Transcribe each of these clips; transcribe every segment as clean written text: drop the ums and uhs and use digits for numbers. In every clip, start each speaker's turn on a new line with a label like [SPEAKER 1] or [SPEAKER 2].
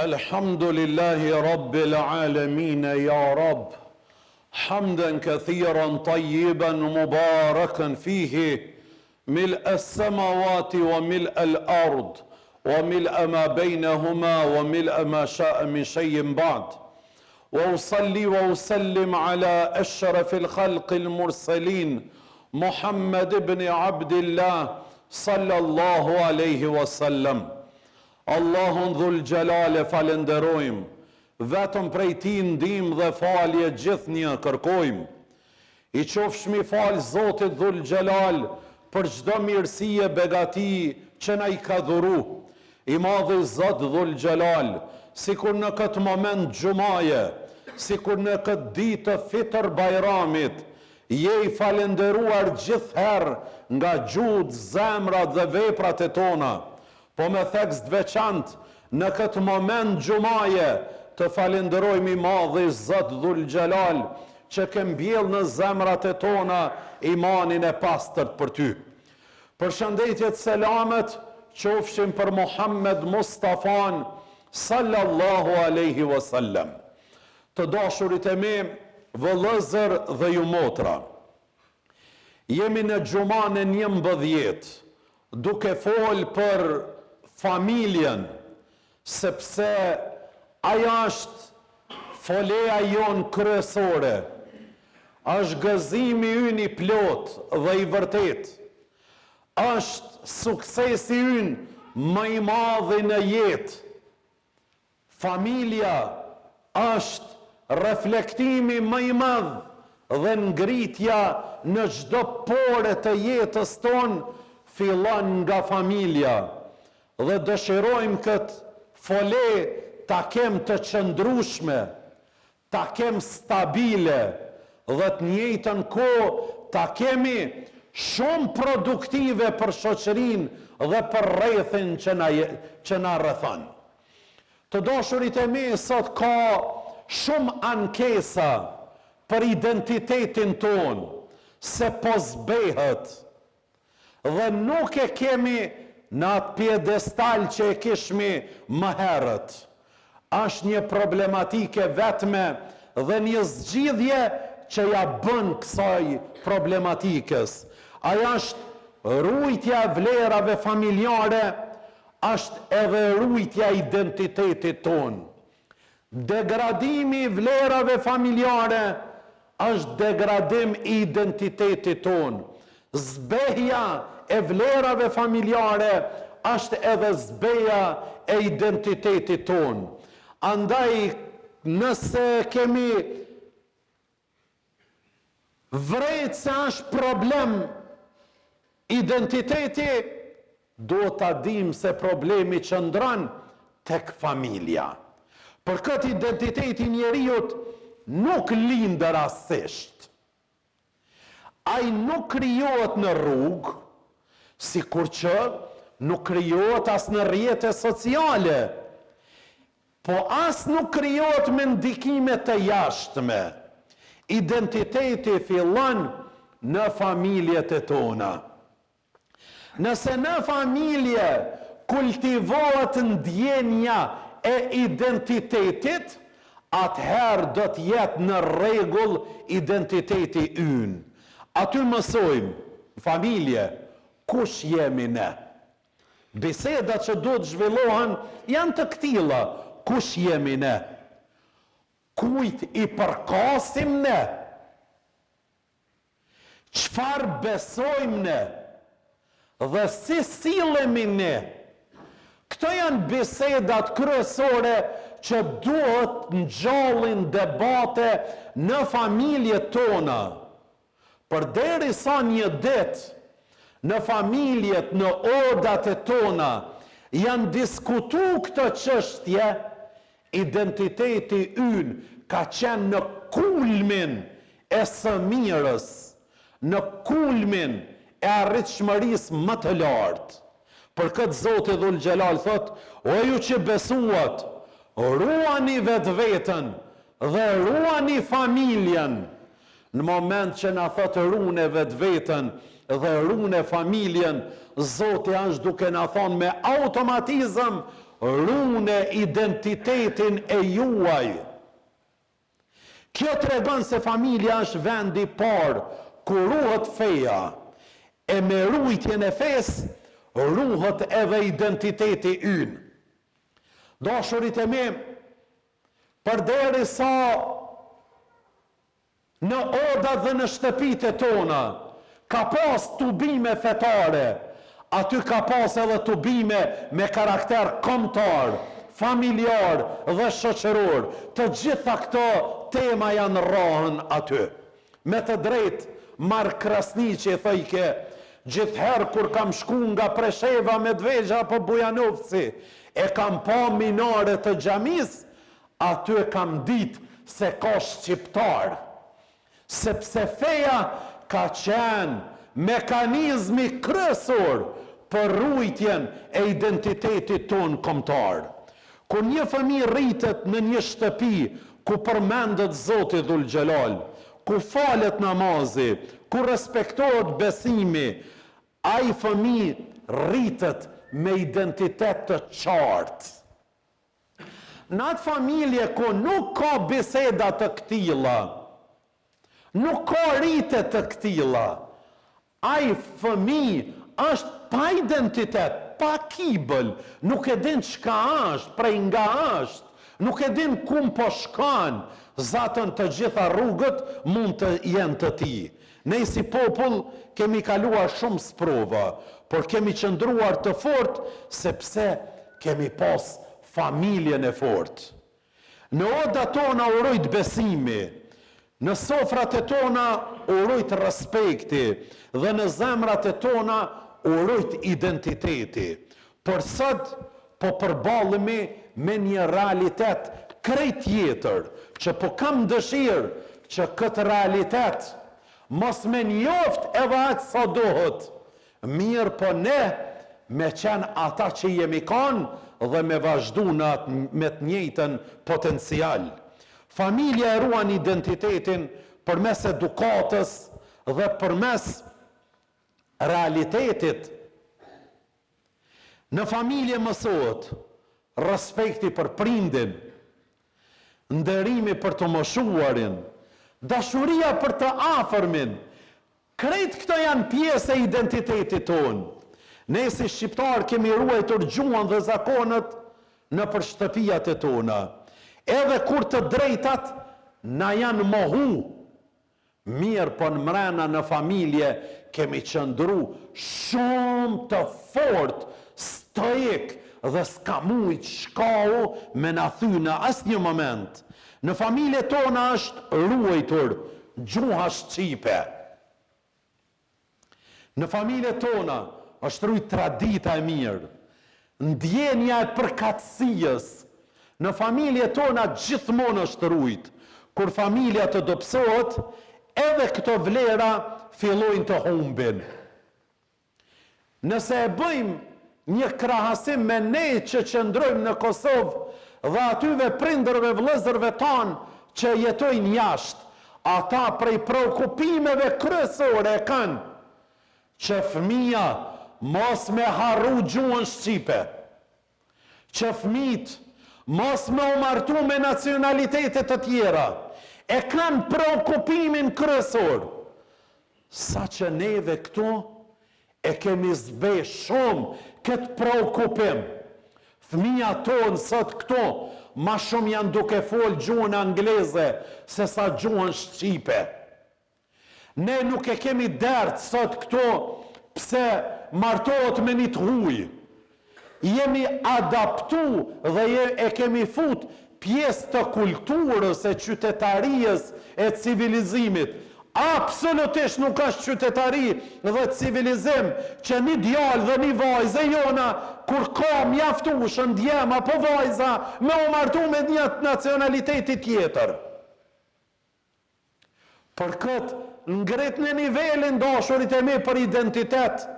[SPEAKER 1] الحمد لله رب العالمين يا رب حمدا كثيرا طيبا مباركا فيه ملء السماوات وملء الأرض وملء ما بينهما وملء ما شاء من شيء بعد وأصلي وأسلم على أشرف الخلق المرسلين محمد بن عبد الله صلى الله عليه وسلم. Allahun dhul gjelale falenderojmë, vetëm prej ti ndihmë dhe falje gjithnjë kërkojmë. I qofshmi falë Zotit dhul gjelal për çdo mirësi e begati që na I ka dhuru. I madhi Zot dhul gjelal, sikur në këtë moment gjumaje, sikur në këtë ditë të Fitr Bajramit, je I falenderuar gjithherë nga gjuhët, zemrat dhe veprat e tona. Po me thekst veçant, në këtë moment gjumaje, të falenderojmë I madhi Zot dhul gjelal, që ke mbjell në zemrat e tona imanin e pastërt për ty. Përshëndetjet selamet, qofshin për Muhammed Mustafan, sallallahu aleyhi wasallam. Të dashurit e mi, vëllëzër dhe ju motra. Jemi në gjuman e 11, duke fol për familjen, sepse aja është foleja jon kryesore, është gëzimi ynë I plot dhe I vërtet, është suksesi ynë më I madhi në jetë. Familja është reflektimi më I madh dhe ngritja në çdo pore të jetës tonë fillon nga familja. Dhe dëshirojmë këtë fole ta kem të qëndrueshme, ta kem stabile dhe të njëjtën kohë ta kemi shumë produktive për shoqërinë dhe për rrethin që na rrethon. Të dashurit e mi, sot ka shumë ankesa për identitetin ton, se po zbehet dhe nuk e kemi në atë pjedestal që e kishmi më herët. Është një problematike vetme dhe një zgjidhje që ja bën kësaj problematikës. Aja është rujtja e vlerave familjare, është edhe rujtja e identitetit ton. Degradimi I vlerave familjare është degradim I identitetit ton. Zbehja e vlerave familjare është edhe zbeja e identitetit ton. Andaj, nëse kemi vrejt se është problem identiteti, do ta dim se problemi qëndron tek familja. Për këtë identiteti njeriut nuk lindë rastësisht. Ai nuk krijohet në rrugë, sikur që nuk krijohet as në rrjete sociale, po as nuk krijohet me ndikime të jashtme. Identiteti fillon në familjet e tona. Nëse në familje kultivohet ndjenja e identitetit, atëherë do të jetë në rregull identiteti ynë. Aty mësojmë familje, kush jemi ne? Bisedat që do të zhvillohen janë të këtilla, kush jemi ne? Kujt I përkasim ne? Çfarë besojmë ne? Dhe si sillemi ne? Këto janë bisedat kryesore që duhet ngjallin debate në familjet tona. Përderisa një ditë në familjet, në odat e tona, janë diskutu këtë çështje, identiteti ynë ka qenë në kulmin e së mirës, në kulmin e arritshmërisë më të lartë. Për këtë Zoti dhul gjelal thot, o ju që besuat, ruani vetveten dhe ruani familjen. Në moment që na thot rune vetveten dhe rune familjen, Zoti është duke na thonë me automatizëm, rune identitetin e juaj. Kjo tregon se familja është vendi parë ku ruhet feja, e me rujtjen e fesë ruhet edhe identiteti ynë. Dashurit e mi, përderisa në oda dhe në shtëpitë tona ka pas tubime fetare, aty ka pas edhe tubime me karakter kombëtar, familjar dhe shoqëror. Të gjitha këto tema janë rrahën aty. Me të drejtë, Mark Krasniqi thojke, gjithherë kur kam shku nga Presheva, Medvegja apo Bujanovci, e kam pa minare të xhamis, aty e kam ditë se ka shqiptar. Sepse feja ka qenë mekanizmi kryesor për rujtjen e identitetit ton kombëtar. Kur një fëmijë rritet në një shtëpi ku përmendet Zoti Dhul Xhelal, ku falet namazi, ku respektohet besimi, ai fëmijë rritet me identitet të qartë. Në atë familje ku nuk ka biseda të këtilla, nuk ka rritet të këtilla, ai fëmijë është pa identitet, pa kibël, nuk e din çka është, prej nga është, nuk e din ku po shkon, zatën të gjitha rrugët mund të jenë të tij. Ne si popull kemi kaluar shumë sprova, por kemi qëndruar të fort sepse kemi pas familjen e fort. Në oda tona urojt besimi, në sofrat e tona urojt respekti, dhe në zemrat e tona urojt identiteti. Por sot po përballemi me një realitet krejt tjetër, që po kam dëshirë që këtë realitet mos me njoft edhe atë sa dohet, mirë po ne me qenë ata që jemi kanë dhe me vazhdu me të njëjtën potencial. Familja e ruan identitetin përmes edukatës dhe përmes realitetit. Në familje mësohet respekti për prindin, nderimi për të moshuarin, dashuria për të afërmin. Krejt këto janë pjesë e identitetit tonë. Ne si shqiptar kemi ruajtur gjuhën dhe zakonet në për shtëpijat e tona. Edhe kur të drejtat na janë mohu, mirë po në mrena në familje kemi qëndru shumë të fort, stoik, dhe s'ka mujt shkau me na thy në asnjë moment. Në familje tona është ruajtur gjuha shqipe. Në familje tona është rujt tradita e mirë, ndjenja e përkatësijës. Në familje tona gjithmonë është rujt. Kur familja të dobësohet, edhe këto vlera fillojnë të humbin. Nëse e bëjmë një krahasim me ne që qëndrojmë në Kosovë dhe atyve prindërve vëllezërve tanë që jetojnë jashtë, ata prej preokupimeve kryesore e kanë që fëmia mos me harru gjuhën shqipe, që fëmijët mos me u martu me nacionalitetet të tjera, e kanë preokupimin kryesor. Sa që neve këtu e kemi zbe shumë këtë preokupim. Fëmija tonë sot këtu ma shumë janë duke folë gjuhën angleze se sa gjuhën shqipe. Ne nuk e kemi dertë sot këtu pse martohet me një të huj. Jemi adaptu dhe e kemi fut pjesë të kulturës e qytetarijës e civilizimit. Absolutisht nuk është qytetari dhe civilizim që një djalë dhe një vajzë jona kur ka mjaftueshëm djem apo vajza me u martu me një nacionaliteti tjetër. Për këtë ngrit në nivelin dashurit e mi për identitet,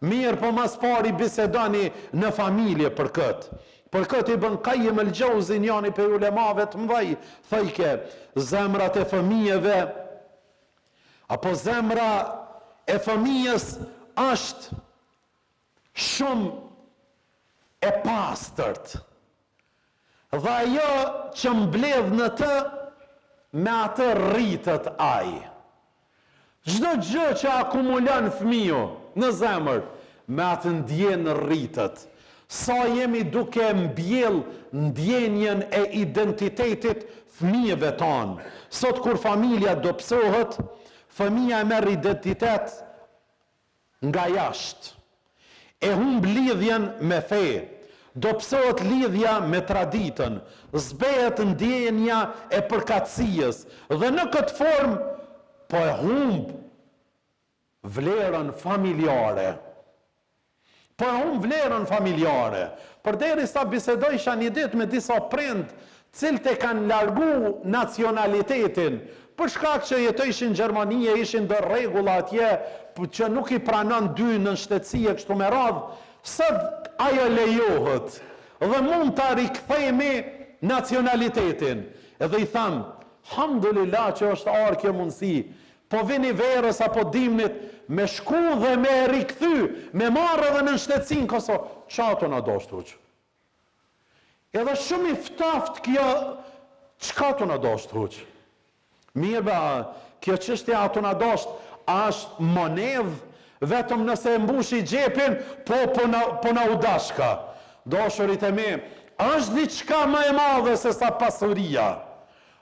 [SPEAKER 1] mirë po mas pari bisedani në familje për këtë. Për këtë i Ibn Qayyim el-Jauzi, njani për ulemave të mëdhej, thëjke, zemrat e fëmijëve apo zemra e fëmijës është shumë e pastërt. Dhe ajo që mbledh në të, me atë rritët aj. Çdo gjë që akumulon fëmiu në zemër, me atë ndjen rritët. Sa jemi duke mbjell ndjenjen e identitetit fëmijëve tanë. Sot kur familja dobësohet, fëmija merr identitet nga jashtë. E humb lidhjen me fe. Dobësohet lidhja me traditën, zbehet ndjenja e përkatësisë dhe në këtë formë po e humb vlerën familjare. Përderisa bisedojsha një ditë me disa prind, cilët e kanë largu nacionalitetin, për shkak që jetojshin në Gjermani, ishin ndër rregulla atje, që nuk i pranon dy në shtetësi e kështu me radhë, sot ajo lejohet dhe mund ta rikthejmë nacionalitetin. Edhe i tham, alhamdulillah që është arë kjo mundësi, po vini verës apo dimnit me shku dhe me rikthy, me marrë edhe në shtetësinë Kosovë. Çato na doshtë huq. Edhe shumë i ftaft kjo, çka to na doshtë huq. Mirë ba, kjo çështje ato na doshtë, është monedh, vetëm nëse e mbushi gjepin, po na udashka. Dashurit e mi, është diçka më e madhe se sa pasuria.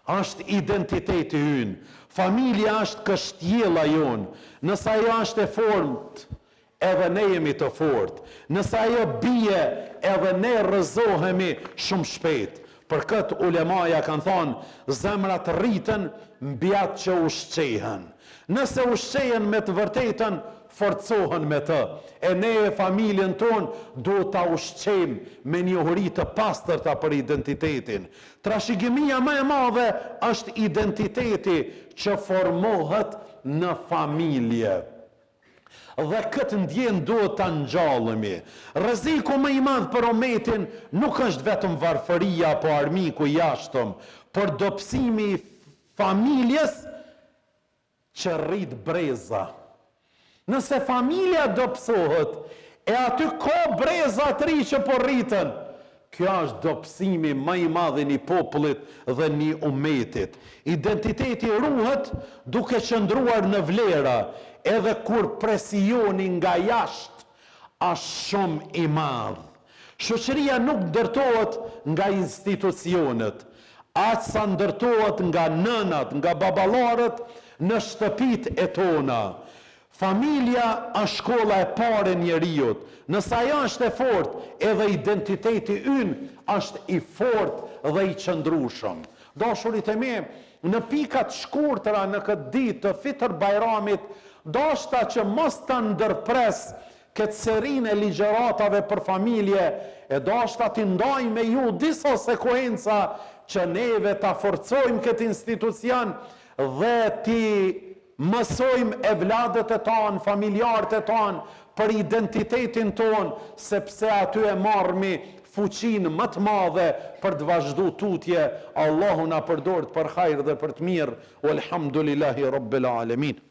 [SPEAKER 1] Është identiteti ynë. Familja është kështjella jonë. Nëse ajo është e fortë, edhe ne jemi të fortë. Nëse ajo bie, edhe ne rrëzohemi shumë shpejt. Për këtë ulemaja kanë thonë, zemrat rriten mbi atë që ushqehen. Nëse ushqehen me të vërtetën, forcohen me të. E ne e familjen tonë duhet ta ushqejmë me njohuri të pastërta për identitetin. Trashëgimia më e madhe është identiteti që formohet në familje. Dhe këtë ndjen duhet ta ngjallëmi. Rreziku më i madh për umetin nuk është vetëm varfëria apo armiku i jashtëm, por dobësimi i familjes që rrit breza. Nëse familja dobësohet, e aty ka breza të ri që po rritën, kjo është dobësimi më i madh i një popullit dhe një umetit. Identiteti ruhet duke qëndruar në vlera, edhe kur presioni nga jashtë është shumë i madh. Shoqëria nuk ndërtohet nga institucionet, aq sa ndërtohet nga nënat, nga baballarët në shtëpitë e tona. Familja është shkolla e parë e njeriut. Nëse ajo është e fortë, edhe identiteti ynë është i fortë dhe i qëndrueshëm. Dashurit e mi, në pikat shkurtra në këtë ditë të Fitr Bajramit, dashta që mos ta ndërpres këtë serinë e ligjëratave për familje, e dashta t'i ndaj me ju disa sekuenca që neve ta forcojmë këtë institucion dhe ti mësojmë evladët e tanë, familjarët e tanë, për identitetin tonë, sepse aty e marrëmi fuqinë më të madhe për të vazhdu tutje. Allahu na përdort për hajër dhe për të mirë. Walhamdulillahi Rabbil Alamin.